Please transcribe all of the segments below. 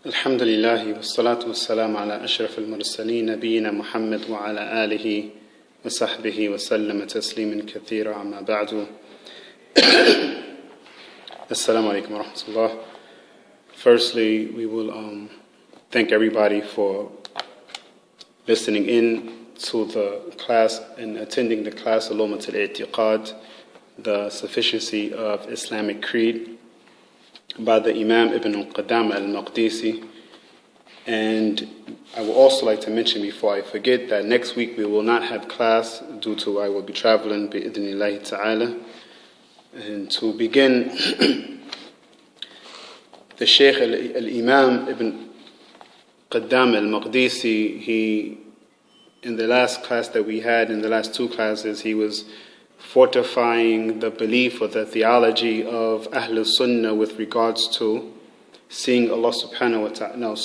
الحمد لله والصلاة والسلام على أشرف المرسلين نبينا محمد وعلى آله وصحبه وسلم تسليما كثيرا أما بعد. Assalamu alaikum wa rahmatullah. Firstly, we will thank everybody for listening in to the class and attending the class Ulumat al-I'tiqad, the Sufficiency of Islamic Creed, by the Imam Ibn Al-Qadamah Al-Maqdisi. And I would also like to mention before I forget that next week we will not have class due to I will be traveling bi-idhnillahi ta'ala. And to begin, the Shaykh Al-Imam Ibn Qadamah Al-Maqdisi, he, in the last class that we had, in the last two classes, he was fortifying the belief or the theology of Ahlul Sunnah with regards to seeing Allah subhanahu wa ta'ala,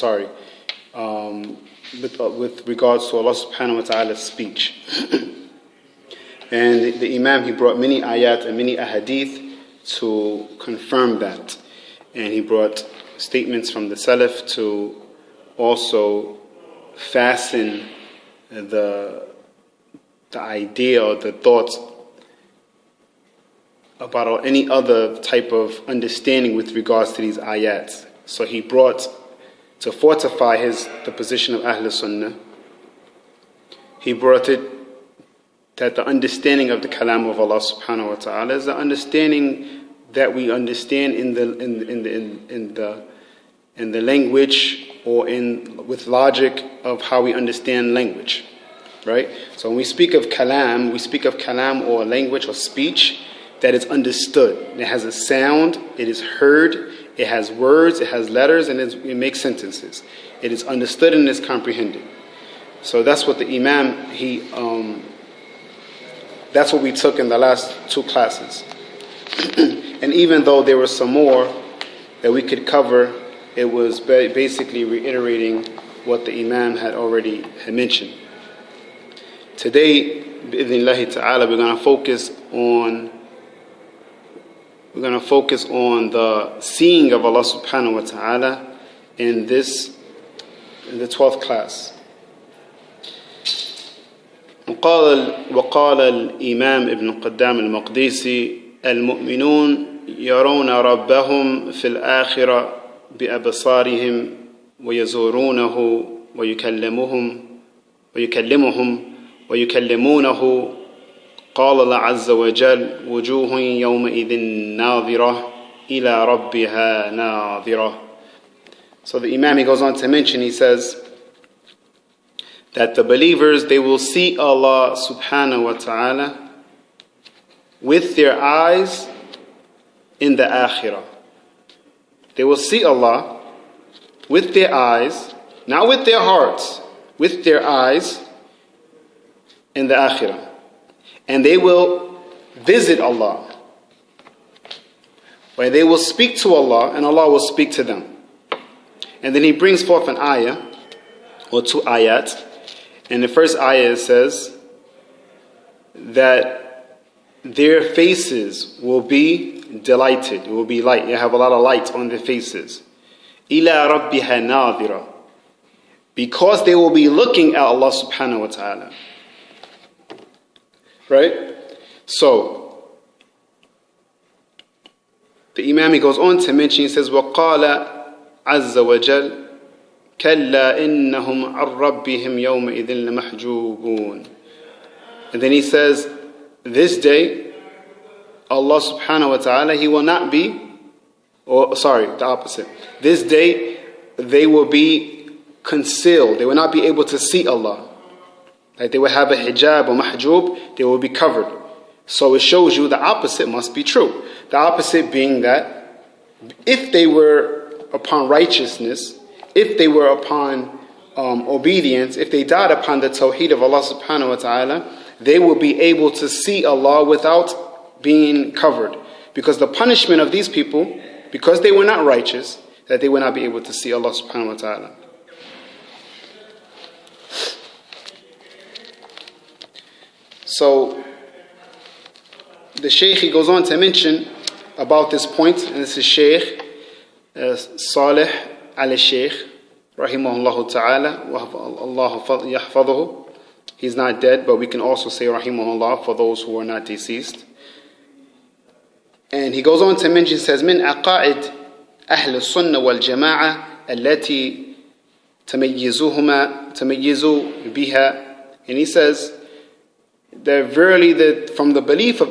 with regards to Allah subhanahu wa ta'ala's speech. And the Imam, he brought many ayat and many ahadith to confirm that. And he brought statements from the Salaf to also fasten the idea or the thoughts about any other type of understanding with regards to these ayats. So he brought, to fortify the position of Ahlul Sunnah, he brought it that the understanding of the kalam of Allah subhanahu wa ta'ala is the understanding that we understand in the language or with logic of how we understand language, right? So when we speak of kalam or language or speech that is understood. It has a sound, it is heard, it has words, it has letters, and it makes sentences. It is understood and it is comprehended. So that's what the Imam, that's what we took in the last two classes. And even though there were some more that we could cover, it was basically reiterating what the Imam had already mentioned. Today, bi-idhnillahi ta'ala, we're going to focus on the seeing of Allah subhanahu wa ta'ala in the 12th class. وقال الإمام ابن قدام المقدسي المؤمنون يرون ربهم في الآخرة بأبصارهم ويزورونه ويكلمونه قال الله عز وجل وجوه يومئذ ناظرة إلى ربها ناظرة. So the Imam, he goes on to mention, he says that the believers, they will see Allah subhanahu wa ta'ala with their eyes in the akhirah. They will see Allah with their eyes, not with their hearts, with their eyes in the akhirah. And they will visit Allah, where they will speak to Allah and Allah will speak to them. And then he brings forth an ayah, or two ayat. And the first ayah says that their faces will be delighted, it will be light, you have a lot of light on their faces. إِلَىٰ رَبِّهَا نَاظِرَةً, because they will be looking at Allah subhanahu wa ta'ala. Right? So, the Imam, he goes on to mention, he says, وَقَالَ عَزَّ وَجَلَّ كَلَّا إِنَّهُمْ عَنْ رَبِّهِمْ يَوْمَئِذٍ لَمَحْجُوبُونَ. And then he says, this day, Allah subhanahu wa ta'ala, he will not be, the opposite. This day, they will be concealed. They will not be able to see Allah. Like they will have a hijab or mahjub, they will be covered. So it shows you the opposite must be true. The opposite being that if they were upon righteousness, if they were upon obedience, if they died upon the tawheed of Allah subhanahu wa ta'ala, they will be able to see Allah without being covered. Because the punishment of these people, because they were not righteous, that they will not be able to see Allah subhanahu wa ta'ala. So the Shaykh, he goes on to mention about this point, and this is Shaykh Salih al-Shaykh, rahimahullah ta'ala, Allah yahfaduhu. He's not dead, but we can also say rahimahullah for those who are not deceased. And he goes on to mention, says, من عقائد أهل السنة والجماعة التي تميزوا بها. And he says that verily from the belief of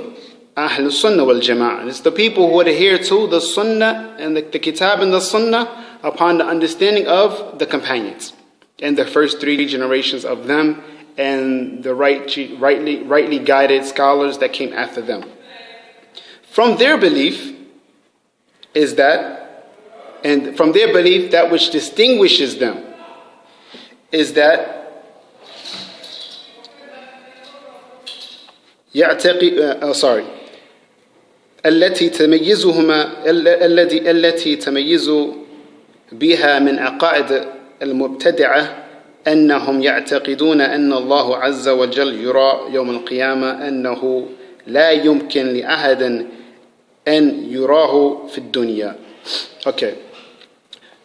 Ahl Sunnah wal Jama'ah, it's the people who adhere to the Sunnah and the Kitab and the Sunnah upon the understanding of the companions and the first 3 generations of them and the rightly guided scholars that came after them. From their belief is that, and from their belief, that which distinguishes them is that التي تميز بها من عقائد المبتدعة أنهم يعتقدون أن الله عز وجل يرى يوم القيامة أنه لا يمكن لأحد أن يراه في الدنيا. Okay.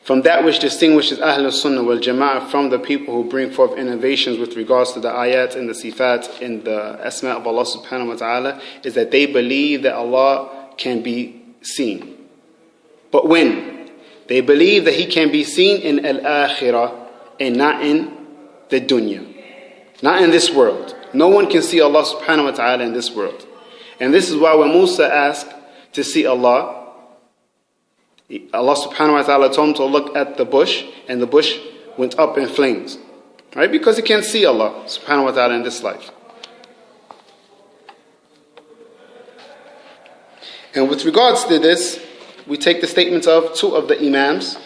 From that which distinguishes Ahl Sunnah wal Jama'ah from the people who bring forth innovations with regards to the ayat and the sifat and the asma of Allah subhanahu wa ta'ala is that they believe that Allah can be seen. But when? They believe that He can be seen in al-akhirah and not in the dunya. Not in this world. No one can see Allah subhanahu wa ta'ala in this world. And this is why when Musa asked to see Allah, Allah subhanahu wa ta'ala told him to look at the bush, and the bush went up in flames. Right? Because he can't see Allah subhanahu wa ta'ala in this life. And with regards to this, we take the statements of 2 of the Imams.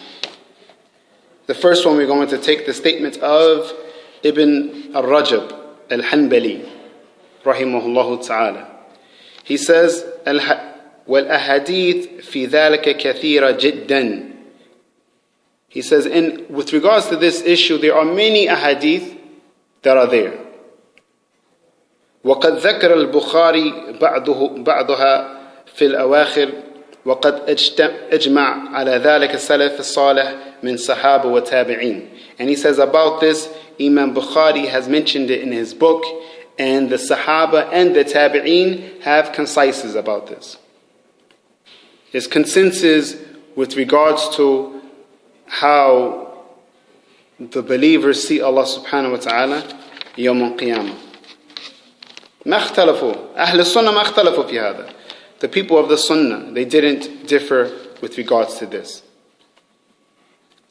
The first one, we're going to take the statement of Ibn al-Rajab al-Hanbali, rahimahullah ta'ala. He says, وَالْأَحَادِيث فِي ذَلِكَ كَثِيرًا جِدًّا. He says, with regards to this issue, there are many ahadith that are there. وَقَدْ ذَكَرَ الْبُخَارِي بَعْضُهَا فِي الْأَوَاخِرِ وَقَدْ أَجْمَعَ عَلَى ذَلِكَ السَّلَفِ الصَّالِحِ مِنْ صَحَابَ وَتَابِعِينَ. And he says about this, Imam Bukhari has mentioned it in his book, and the Sahaba and the Tabi'een have concises about this. There's consensus with regards to how the believers see Allah subhanahu wa ta'ala يوم القيامة. ما اختلفوا أهل السنة ما اختلفوا في هذا. The people of the Sunnah, they didn't differ with regards to this.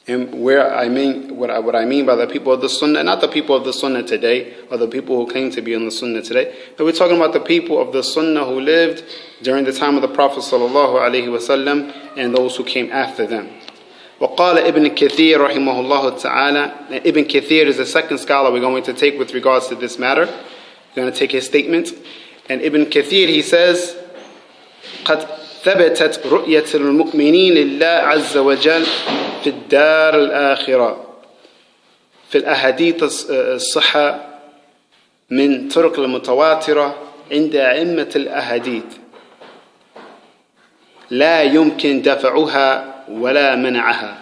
And what I mean by the people of the Sunnah, not the people of the Sunnah today, or the people who claim to be on the Sunnah today, but we're talking about the people of the Sunnah who lived during the time of the Prophet sallallahu alaihi wasallam and those who came after them. وقال ابن كثير رحمه الله تعالى. Ibn Kathir is the second scholar we're going to take with regards to this matter. We're going to take his statement. And Ibn Kathir, he says, قد ثبتت رؤية المؤمنين لله عز وجل في الدار الآخرة في الأحاديث الصحة من طرق المتواترة عند أئمة الأحاديث لا يمكن دفعها ولا منعها.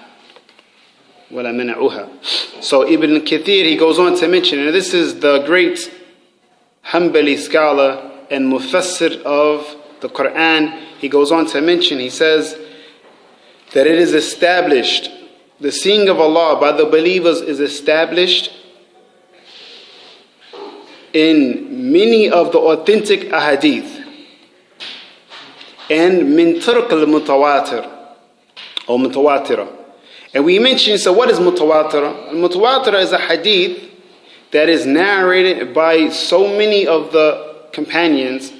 So Ibn Kathir, he goes on to mention, and this is the great Hanbali scholar and mufassir of the Quran. He goes on to mention, he says that it is established, the seeing of Allah by the believers is established in many of the authentic ahadith and min turq al-mutawatir or mutawatira. And we mentioned, so what is mutawatira? Mutawatira is a hadith that is narrated by so many of the companions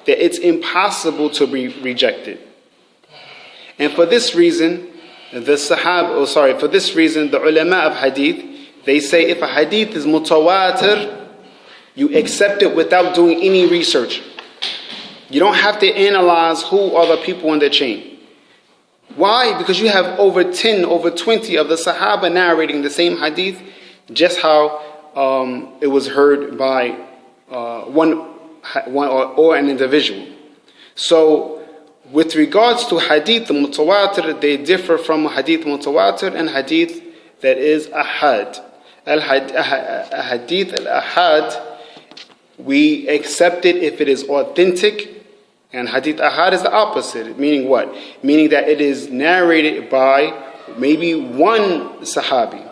that it's impossible to be rejected. And for this reason, the ulama of hadith, they say if a hadith is mutawatir, you accept it without doing any research. You don't have to analyze who are the people in the chain. Why? Because you have over 10, over 20 of the Sahaba narrating the same hadith, just how it was heard by one or an individual. So with regards to hadith mutawatir, they differ from hadith mutawatir and hadith that is ahad. Hadith al-ahad, we accept it if it is authentic, and hadith ahad is the opposite. Meaning what? Meaning that it is narrated by maybe one sahabi.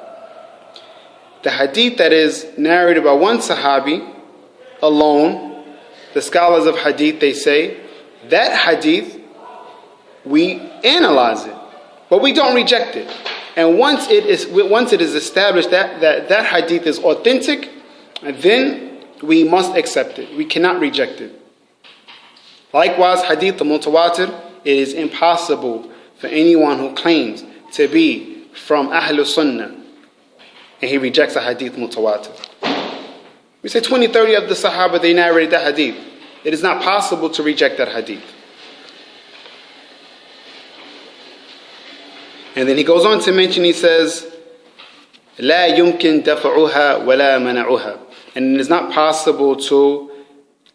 The hadith that is narrated by one sahabi alone, the scholars of hadith, they say, that hadith, we analyze it, but we don't reject it. And once it is established that hadith is authentic, then we must accept it. We cannot reject it. Likewise, hadith mutawatir, it is impossible for anyone who claims to be from Ahlul Sunnah and he rejects a hadith mutawatir. We say 20, 30 of the Sahaba, they narrated that hadith. It is not possible to reject that hadith. And then he goes on to mention, he says, لا يمكن دفعها ولا منعها. And it is not possible to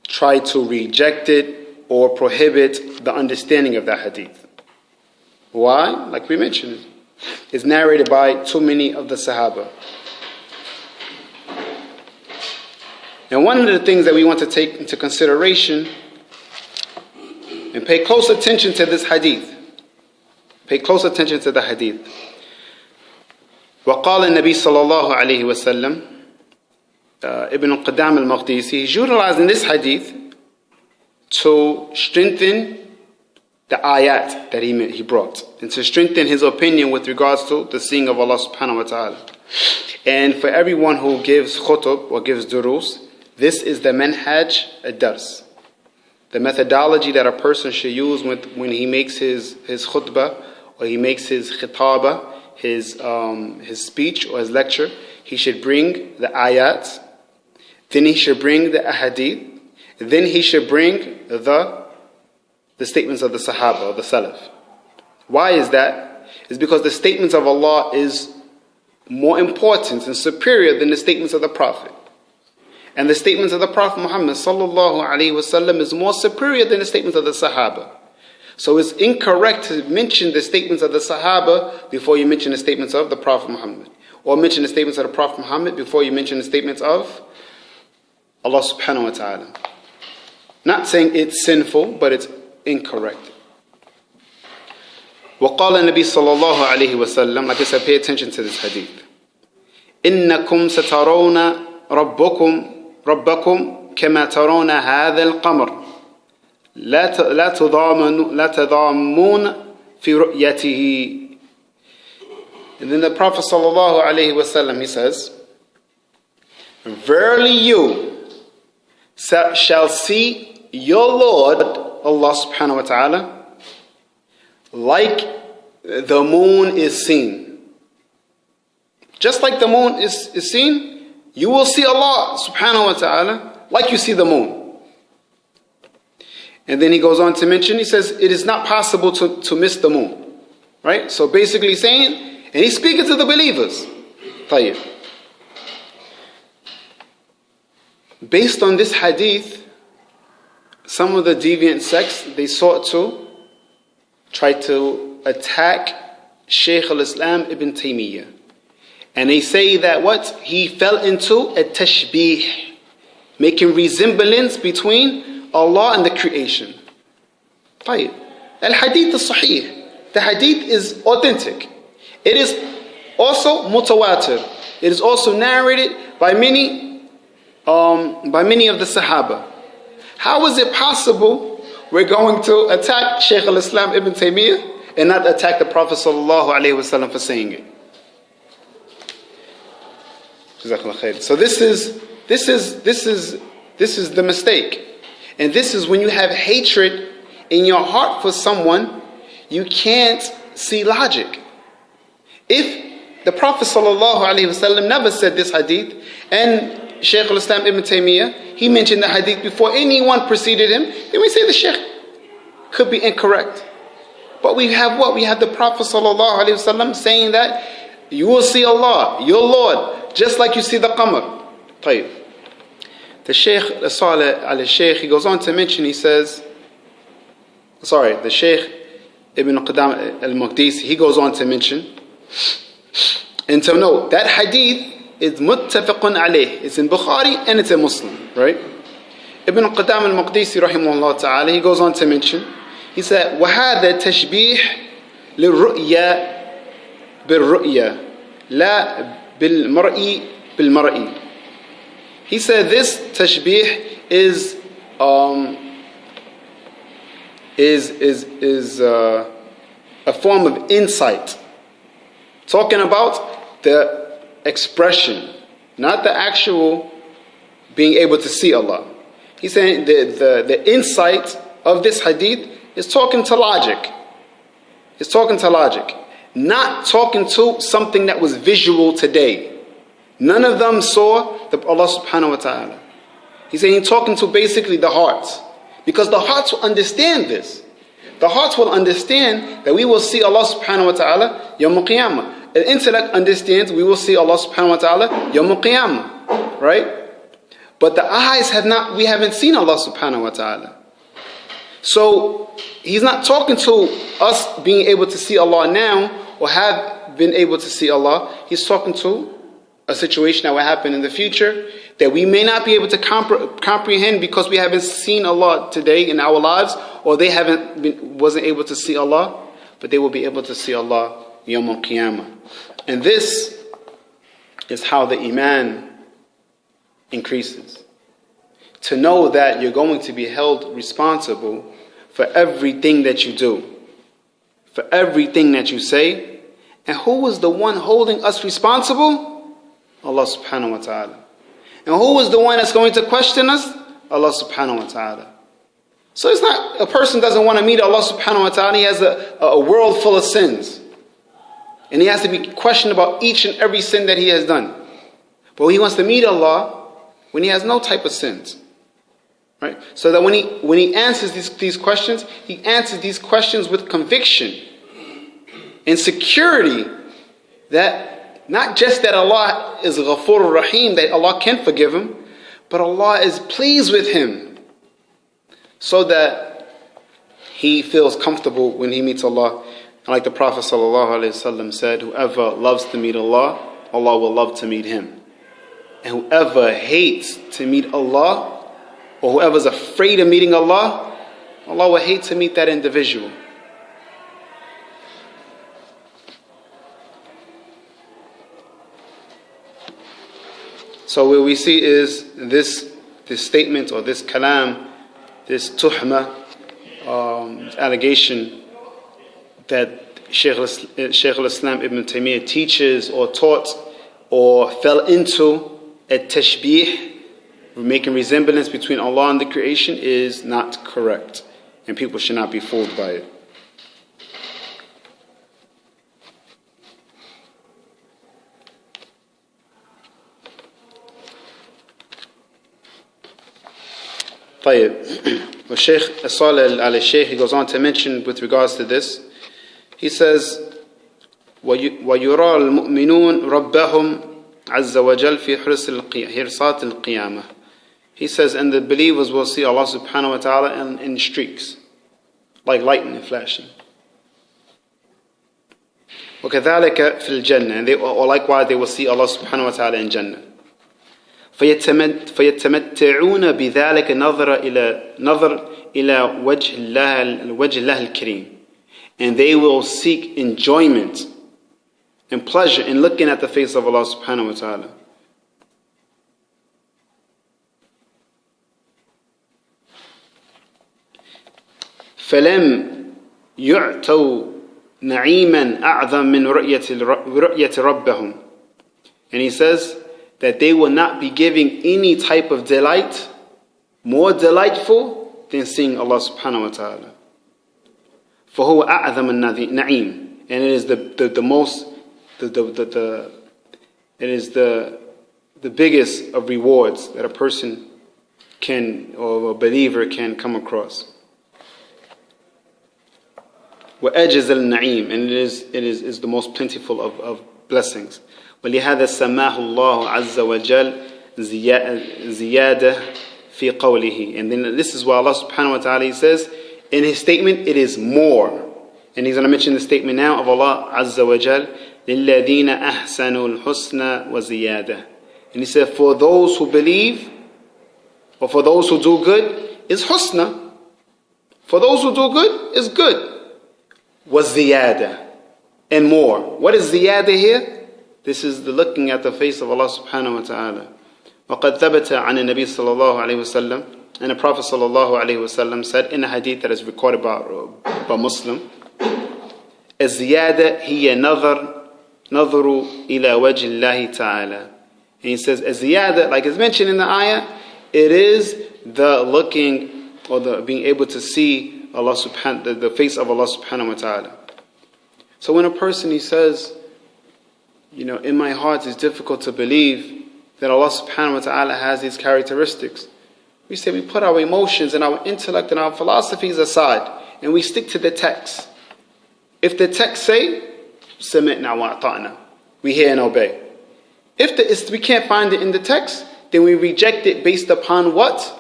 try to reject it or prohibit the understanding of that hadith. Why? Like we mentioned, it's narrated by too many of the Sahaba. And one of the things that we want to take into consideration and pay close attention to this hadith. Pay close attention to the hadith. وقال النبي صلى الله عليه وسلم, Ibn Al-Qadamah Al-Maqdisi, he's utilizing this hadith to strengthen the ayat that he brought, and to strengthen his opinion with regards to the seeing of Allah subhanahu wa ta'ala. And for everyone who gives khutub or gives durus, this is the manhaj ad-dars, the methodology that a person should use when he makes his khutbah, or he makes his khitaba, his speech or his lecture. He should bring the ayat, then he should bring the ahadith, then he should bring the statements of the Sahaba or the Salaf. Why is that? It's because the statements of Allah is more important and superior than the statements of the Prophet. And the statements of the Prophet Muhammad sallallahu alaihi wasallam is more superior than the statements of the Sahaba. So it's incorrect to mention the statements of the Sahaba before you mention the statements of the Prophet Muhammad, or mention the statements of the Prophet Muhammad before you mention the statements of Allah subhanahu wa ta'ala. Not saying it's sinful, but it's incorrect. وقال النبي صلى الله عليه وسلم, like I said, pay attention to this hadith. إنكم سترون ربكم كما ترون هذا القمر لا تضامون في رؤيته. And then the Prophet sallallahu alaihi wasallam, he says, verily you shall see your Lord Allah subhanahu wa ta'ala like the moon is seen. Just like the moon is seen, you will see Allah subhanahu wa ta'ala like you see the moon. And then he goes on to mention, he says, it is not possible to miss the moon. Right? So basically saying, and he's speaking to the believers. طيب. Based on this hadith, some of the deviant sects, they sought to try to attack Shaykh al-Islam ibn Taymiyyah. And they say that what? He fell into a tashbih, making resemblance between Allah and the creation. طيب. Al-hadith is sahih. The hadith is authentic. It is also mutawatir. It is also narrated by many of the Sahaba. How is it possible we're going to attack Shaykh al-Islam ibn Taymiyyah and not attack the Prophet sallallahu alaihi wasallam for saying it? So this is the mistake. And this is when you have hatred in your heart for someone, you can't see logic. If the Prophet ﷺ never said this hadith, and Shaykh al-Islam ibn Taymiyyah, he mentioned the hadith before anyone preceded him, then we say the Shaykh could be incorrect. But we have what? We have the Prophet ﷺ saying that you will see Allah, your Lord, just like you see the qamar. طيب. The Shaykh Salih al-Shaykh, he goes on to mention, he says, the Shaykh Ibn Qadamah al-Maqdisi, he goes on to mention, and to note, that hadith is muttafaqun alayh. It's in Bukhari and it's in Muslim, right? Ibn Qadamah al-Maqdisi rahimahullah ta'ala, he goes on to mention, he said, وَهَذَا تَشْبِيحٌ لِلرُّؤْيَا بِالرُّؤْيَا لَا بِالْمَرْءِ بِالْمَرْءِ. He said this tashbih is a form of insight, talking about the expression, not the actual being able to see Allah. He's saying the insight of this hadith is talking to logic. It's talking to logic, not talking to something that was visual today. None of them saw Allah subhanahu wa ta'ala. He's saying he's talking to basically the hearts, because the hearts will understand this. The hearts will understand that we will see Allah subhanahu wa ta'ala Yawm al-Qiyamah. The intellect understands we will see Allah subhanahu wa ta'ala Yawm al-Qiyamah, right? But the eyes we haven't seen Allah subhanahu wa ta'ala. So he's not talking to us being able to see Allah now or have been able to see Allah. He's talking to a situation that will happen in the future that we may not be able to comprehend because we haven't seen Allah today in our lives, or they wasn't able to see Allah, but they will be able to see Allah Yawm al-Qiyamah. And this is how the Iman increases. To know that you're going to be held responsible for everything that you do, for everything that you say. And who is the one holding us responsible? Allah subhanahu wa ta'ala. And who is the one that's going to question us? Allah subhanahu wa ta'ala. So it's not, a person doesn't want to meet Allah subhanahu wa ta'ala. He has a world full of sins. And he has to be questioned about each and every sin that he has done. But he wants to meet Allah when he has no type of sins. Right? So that when he answers these questions, he answers these questions with conviction and security that not just that Allah is Ghafur Rahim, that Allah can forgive him, but Allah is pleased with him, so that he feels comfortable when he meets Allah. And like the Prophet ﷺ said, whoever loves to meet Allah, Allah will love to meet him. And whoever hates to meet Allah, or whoever is afraid of meeting Allah, Allah will hate to meet that individual. So what we see is this statement, or this kalam, this tuhma, allegation that Shaykh al-Islam Ibn Taymiyyah teaches or taught or fell into a tashbih, making resemblance between Allah and the creation, is not correct. And people should not be fooled by it. طيب. Well, Shaykh Salih al-Shaykh, he goes on to mention with regards to this. He says, وَيُرَى الْمُؤْمِنُونَ رَبَّهُمْ عَزَّ وَجَلْ فِي حِرْصَاتِ الْقِيَامَةِ. He says, and the believers will see Allah subhanahu wa ta'ala in streaks, like lightning flashing. وَكَذَلِكَ فِي الْجَنَّةِ, and likewise they will see Allah subhanahu wa ta'ala in Jannah. فيتمتعون بذلك نظر إلى وجه الله الكريم, and they will seek enjoyment and pleasure in looking at the face of Allah subhanahu wa ta'ala. فلم يعطوا نعيما أعظم من رؤية ربهم, and he says that they will not be giving any type of delight more delightful than seeing Allah subhanahu wa ta'ala. فَهُوَ أَعْظَمَ النَّعِيمِ, and it is the biggest of rewards that a person can, or a believer can come across. وَأَجَزَ النَّعِيمِ, and it is the most plentiful of blessings. وَلِهَذَا سَمَّاهُ اللَّهُ عَزَّ وَجَلَّ زِيَادَةً فِي قَوْلِهِ, and then this is why Allah subhanahu wa ta'ala says, in his statement, it is more. And he's going to mention the statement now of Allah Azza wa Jal, لِلَّذِينَ أَحْسَنُوا الْحُسْنَى وَزِيَادَةً. And he said, for those who believe, or for those who do good, is husna. For those who do good, is good. وَزِيَادَةً. And more. What is ziyada here? This is the looking at the face of Allah subhanahu wa ta'ala. وَقَدْ ثَبَتَ عَنِ النَّبِي صلى الله عليه وسلم. And the Prophet صلى الله عليه وسلم said in a hadith that is recorded by Muslim, الزيادة هي نظر إلى وجه الله تعالى. And he says, الزيادة, like it's mentioned in the ayah, it is the looking or the being able to see Allah the face of Allah subhanahu wa ta'ala. So when a person, he says, in my heart it's difficult to believe that Allah subhanahu wa ta'ala has these characteristics. We say we put our emotions and our intellect and our philosophies aside and we stick to the text. If the text say, سَمِعْنَا وَأَطَعْنَا, we hear and obey. If we can't find it in the text, then we reject it based upon what?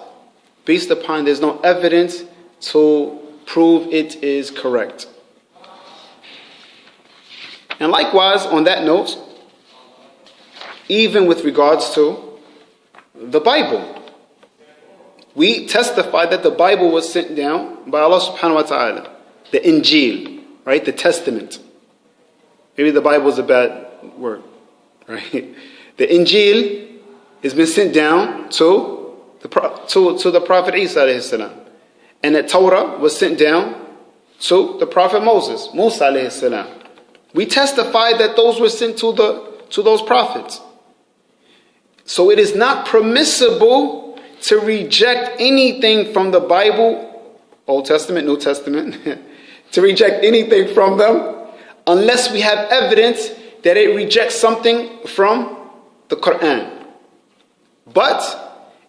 Based upon there's no evidence to prove it is correct. And likewise, on that note, even with regards to the Bible, we testify that the Bible was sent down by Allah subhanahu wa ta'ala. The Injil, right? The Testament. Maybe the Bible is a bad word, right? The Injil has been sent down to the Prophet Isa alayhi salam. And the Torah was sent down to the Prophet Musa alayhi salam. We testify that those were sent to those prophets. So it is not permissible to reject anything from the Bible, Old Testament, New Testament, to reject anything from them unless we have evidence that it rejects something from the Quran. But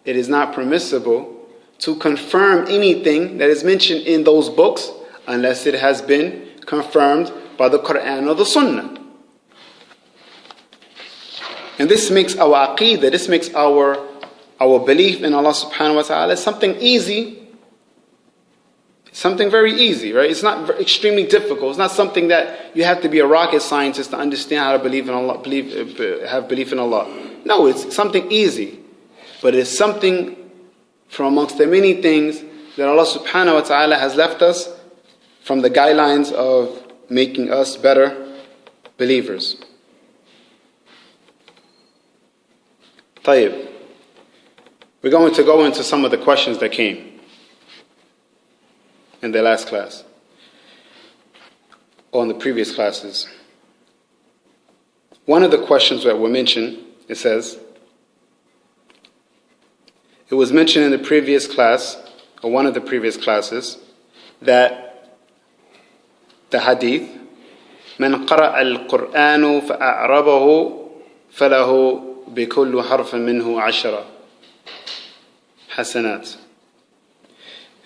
it is not permissible to confirm anything that is mentioned in those books unless it has been confirmed by the Quran or the Sunnah. And this makes our aqeedah, this makes our belief in Allah subhanahu wa ta'ala something easy, something very easy, right? It's not extremely difficult. It's not something that you have to be a rocket scientist to understand how to believe in Allah, have belief in Allah. No, it's something easy. But it's something from amongst the many things that Allah subhanahu wa ta'ala has left us from the guidelines of making us better believers. Tayyib. We're going to go into some of the questions that came in the last class, or in the previous classes. One of the questions that were mentioned, it says, it was mentioned in the previous class, or one of the previous classes, that the hadith, من قرأ القرآن فأعربه فله بكل حرف منه عشرة حسنات.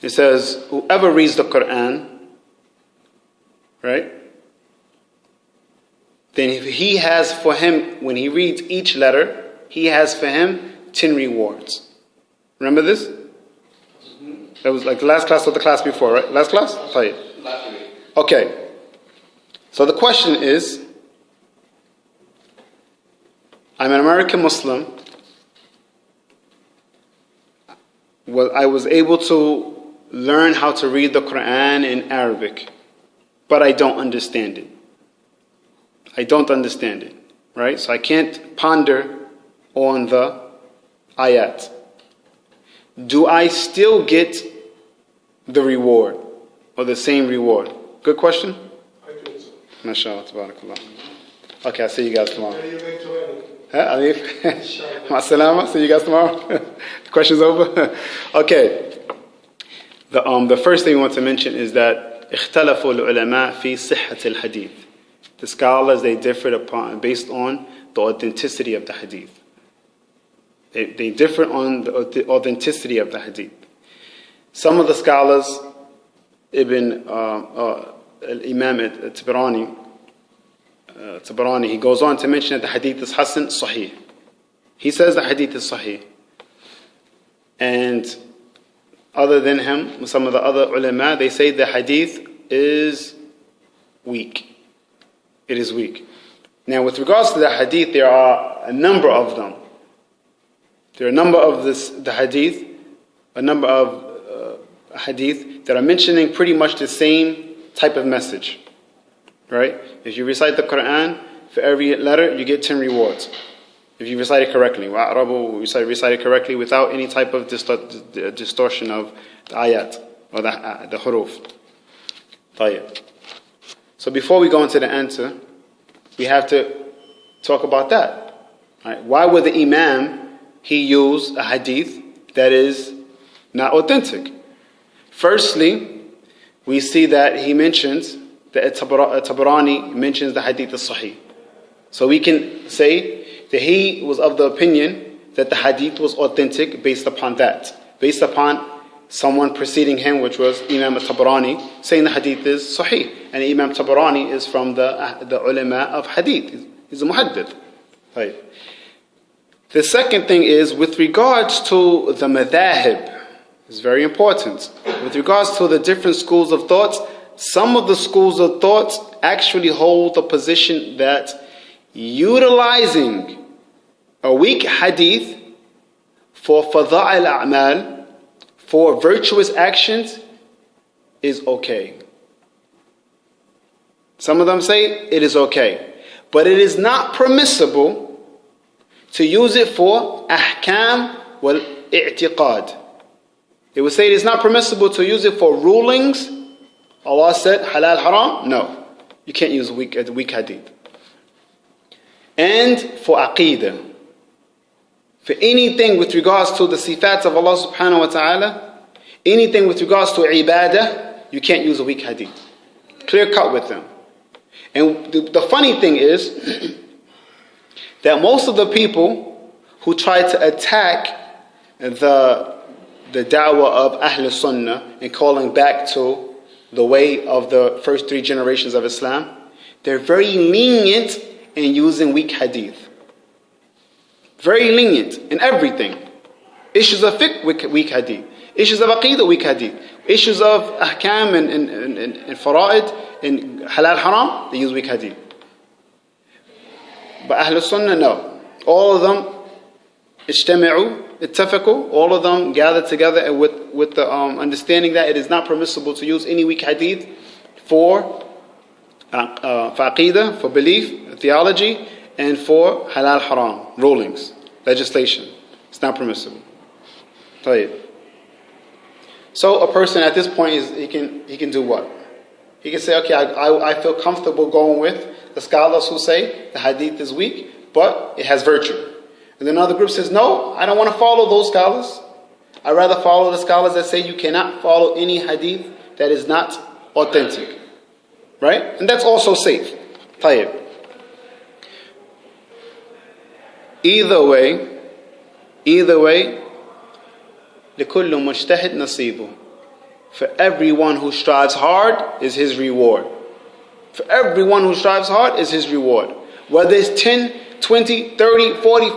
It says, whoever reads the Quran, right, then he has for him, when he reads each letter, he has for him 10 rewards. Remember this? That was like the last class or the class before, right? Last class? Okay. So the question is, I'm an American Muslim. Well, I was able to learn how to read the Quran in Arabic, but I don't understand it. I don't understand it, right? So I can't ponder on the ayat. Do I still get the reward or the same reward? Good question? I do so. MashaAllah, tabarakallah. Okay, I'll see you guys tomorrow. Alif? Ma'asalama, see you guys tomorrow. The question's over? Okay. The first thing we want to mention is that اختلفوا العلماء في صحة الحديث. The scholars, they differed based on the authenticity of the hadith. They differ on the authenticity of the hadith. Some of the scholars, Imam Tabarani, he goes on to mention that the hadith is Hasan Sahih. He says the hadith is Sahih. And other than him, some of the other ulama, they say the hadith is weak. It is weak. Now, with regards to the hadith, there are a number of them. There are a number of the hadith, a number of hadith that are mentioning pretty much the same type of message. Right? If you recite the Quran, for every letter, you get 10 rewards. If you recite it correctly. Recite it correctly without any type of distortion of the ayat or the huruf. طيب. So before we go into the answer, we have to talk about that. Right? Why would the Imam, he use a hadith that is not authentic? Firstly, we see that he mentions, that Tabarani mentions the hadith as-sahih. So we can say that he was of the opinion that the hadith was authentic based upon that. Based upon someone preceding him, which was Imam al-Tabarani, saying the hadith is sahih. And Imam Tabarani is from the ulama of hadith. He's a muhaddith. Right. The second thing is, with regards to the madhahib, it's very important. With regards to the different schools of thought, some of the schools of thought actually hold the position that utilizing a weak hadith for fada'il a'mal, for virtuous actions, is okay. Some of them say it is okay. But it is not permissible to use it for ahkam wal i'tiqad. They would say it is not permissible to use it for rulings. Allah said halal haram. No, you can't use a weak hadith. And for aqeedah, for anything with regards to the sifats of Allah subhanahu wa ta'ala, anything with regards to ibadah, you can't use a weak hadith. Clear cut with them. And the funny thing is that most of the people who try to attack the da'wah of Ahl Sunnah and calling back to the way of the first 3 generations of Islam, they're very lenient in using weak hadith. Very lenient in everything. Issues of fiqh, weak hadith. Issues of aqeedah, weak hadith. Issues of ahkam and fara'id and halal haram, they use weak hadith. But Ahl Sunnah, no. All of them ittafaqu, all of them gathered together and with the understanding that it is not permissible to use any weak hadith for aqeedah, for belief, theology, and for halal haram, rulings, legislation. It's not permissible. So a person at this point he can do what? He can say, okay, I feel comfortable going with the scholars who say the hadith is weak, but it has virtue. And then another group says, no, I don't want to follow those scholars. I'd rather follow the scholars that say you cannot follow any hadith that is not authentic. Right? And that's also safe. Tayyib. Either way, لِكُلُّ مُجْتَهِدْ نَصِيبُ. For everyone who strives hard is his reward. For everyone who strives hard is his reward. Whether it's 10, 20, 30, 40,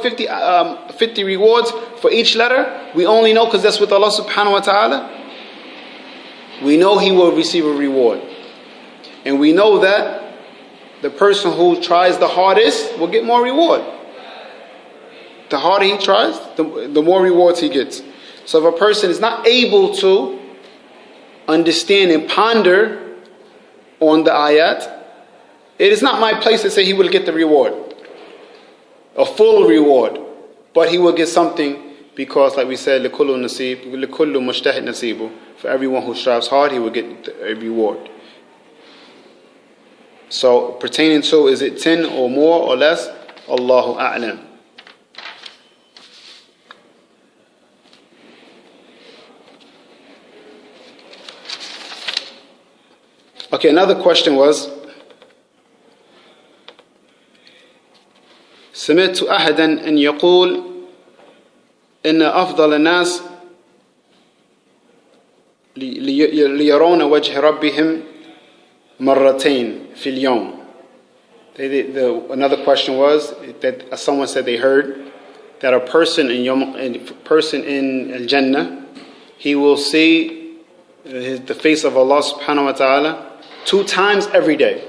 50 rewards for each letter, we only know because that's with Allah subhanahu wa ta'ala. We know he will receive a reward. And we know that the person who tries the hardest will get more reward. The harder he tries, the more rewards he gets. So if a person is not able to understand and ponder on the ayat, it is not my place to say he will get the reward, a full reward, but he will get something because, like we said, لِكُلُّ مُجْتَهِدْ نَصِيبُ. For everyone who strives hard, he will get a reward. So pertaining to, is it 10 or more or less? Allahu A'lam. Okay, another question was, سمعت أحدا أن يقول إن أفضل الناس ليرون وجه ربهم مرتين في اليوم. Another question was that someone said they heard that a person in Al-Jannah, he will see the face of Allah subhanahu wa ta'ala 2 times every day.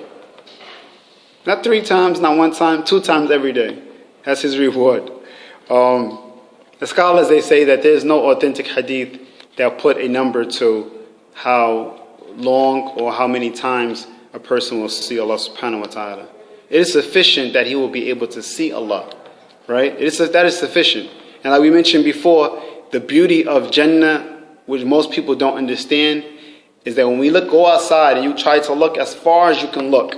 Not 3 times, not 1 time, 2 times every day. That's his reward. The scholars, they say that there's no authentic hadith that put a number to how long or how many times a person will see Allah subhanahu wa ta'ala. It is sufficient that he will be able to see Allah, right? That is sufficient. And like we mentioned before, the beauty of Jannah, which most people don't understand, is that when we go outside and you try to look as far as you can look,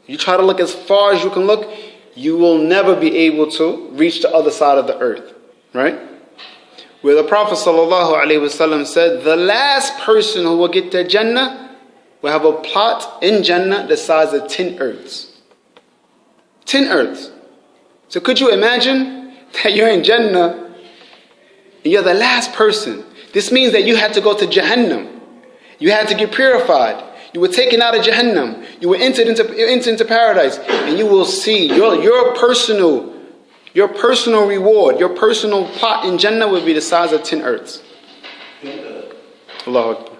you try to look as far as you can look, you will never be able to reach the other side of the earth, right? Where the Prophet ﷺ said, the last person who will get to Jannah will have a plot in Jannah the size of 10 earths. 10 earths. So could you imagine that you're in Jannah and you're the last person? This means that you had to go to Jahannam. You had to get purified. You were taken out of Jahannam. You were entered into paradise. And you will see your personal reward, your personal plot in Jannah will be the size of 10 earths. Allahu Akbar.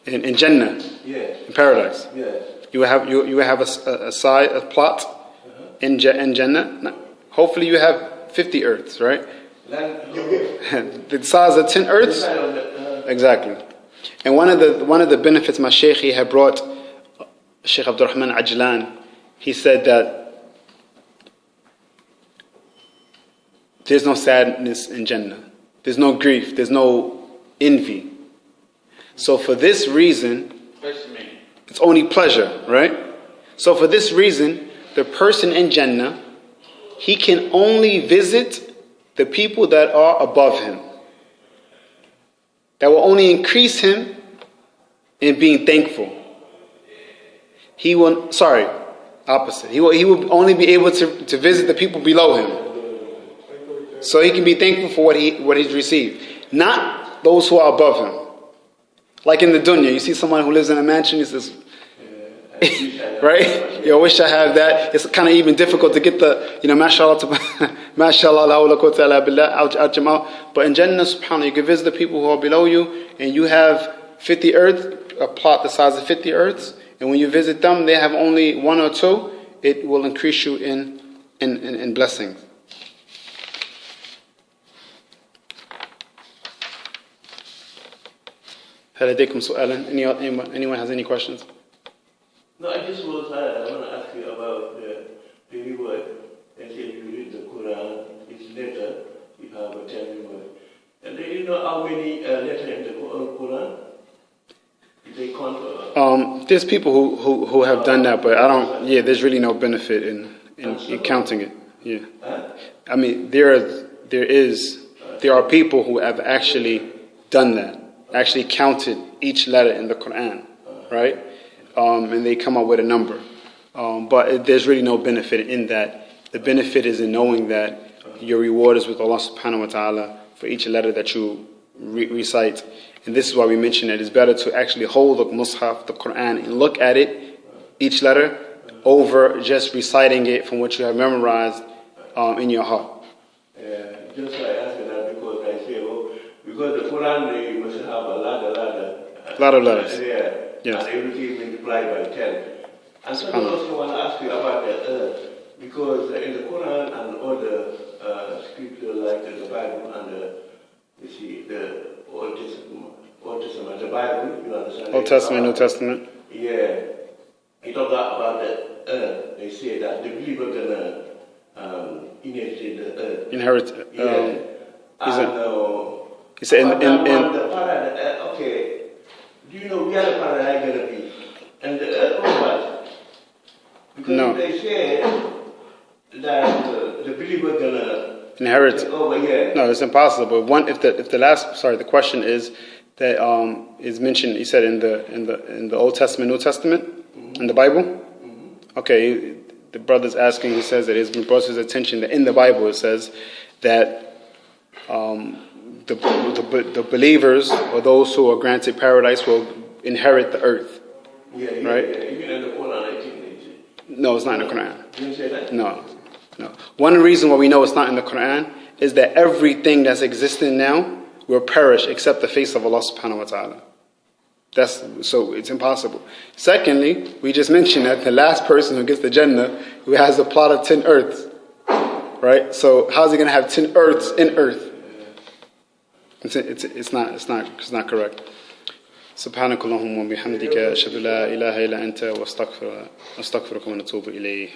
In Jannah, in paradise. You will have a plot in Jannah. Hopefully you have 50 earths, right? The size of 10 earths. Exactly. And one of the benefits my Shaykh he had brought, Shaykh Abdul Rahman Ajlan, he said that there's no sadness in Jannah. There's no grief. There's no envy. So for this reason, it's only pleasure, right? So for this reason, the person in Jannah, he can only visit the people that are above him. That will only increase him in being thankful. Opposite. He will only be able to visit the people below him. So he can be thankful for what he's received. Not those who are above him. Like in the dunya, you see someone who lives in a mansion, he says, right? I wish I have that. It's kind of even difficult to get the, mashallah, la hawla quwwata illa billah, but in Jannah, subhanAllah, you can visit the people who are below you, and you have 50 earths, a plot the size of 50 earths, and when you visit them, they have only 1 or 2, it will increase you in blessings. Anyone has any questions? No, I want to ask you about the reward. And say if you read the Quran, it's letter, you have a 10 reward. And do you know how many letters in the Quran? They count? There's people who have done that, but there's really no benefit in counting it. Yeah. Huh? I mean, there are people who have actually done that. Actually counted each letter in the Quran, right? And they come up with a number. But there's really no benefit in that. The benefit is in knowing that your reward is with Allah subhanahu wa ta'ala for each letter that you recite. And this is why we mention that it's better to actually hold the Mus'haf, the Quran, and look at it, each letter, over just reciting it from what you have memorized in your heart. Just I ask that because I say, because the Quran, they must have a lot of letters. Yes. And everything multiplied by 10. And so I also want to ask you about the earth, because in the Quran and all the scriptures like the Bible and the Old Testament, the Bible, you understand? Old Testament, New Testament. Yeah. It talks about the earth. They say that the believer gonna inherit the earth. Inherit. He said in the paradise. Okay. Do you know where the paradise gonna be? And the earth or what? Because they say that the believer gonna inherit over here. No, it's impossible. The question is that is mentioned. He said in the Old Testament, New Testament, in the Bible. Mm-hmm. Okay, the brother's asking. He says that it's been brought to his attention that in the Bible it says that the believers or those who are granted paradise will inherit the earth. Yeah, right? Yeah. Even in the Quran, no, it's not in the Quran. Didn't you say that? No. One reason why we know it's not in the Quran is that everything that's existing now will perish except the face of Allah subhanahu wa ta'ala. So it's impossible. Secondly, we just mentioned that the last person who gets the Jannah, who has a plot of 10 earths. Right? So how's he going to have 10 earths in earth? It's not correct. سبحانك اللهم وبحمدك أشهد لا إله إلا أنت وأستغفرك ونتوب إليه.